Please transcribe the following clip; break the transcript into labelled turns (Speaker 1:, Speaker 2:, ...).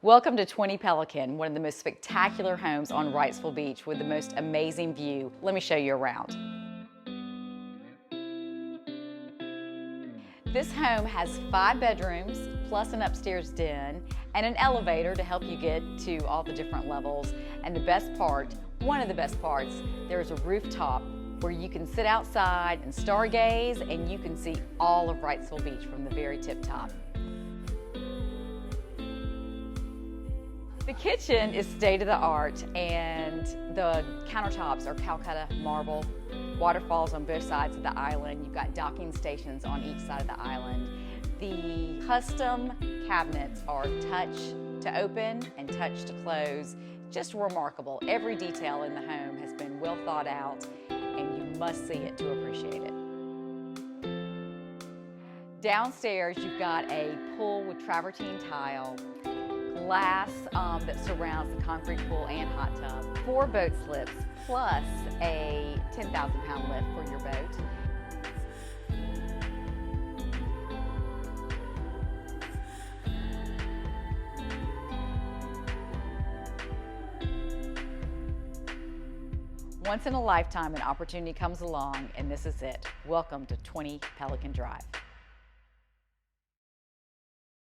Speaker 1: Welcome to 20 Pelican, one of the most spectacular homes on Wrightsville Beach with the most amazing view. Let me show you around. This home has 5 bedrooms, plus an upstairs den, and an elevator to help you get to all the different levels. And the best part, one of the best parts, there's a rooftop where you can sit outside and stargaze, and you can see all of Wrightsville Beach from the very tip top. The kitchen is state-of-the-art, and the countertops are Calcutta marble, waterfalls on both sides of the island. You've got docking stations on each side of the island. The custom cabinets are touch to open and touch to close. Just remarkable. Every detail in the home has been well thought out, and you must see it to appreciate it. Downstairs, you've got a pool with travertine tile, glass that surrounds the concrete pool and hot tub, 4 boat slips, plus a 10,000-pound lift for your boat. Once in a lifetime, an opportunity comes along, and this is it. Welcome to 20 Pelican Drive.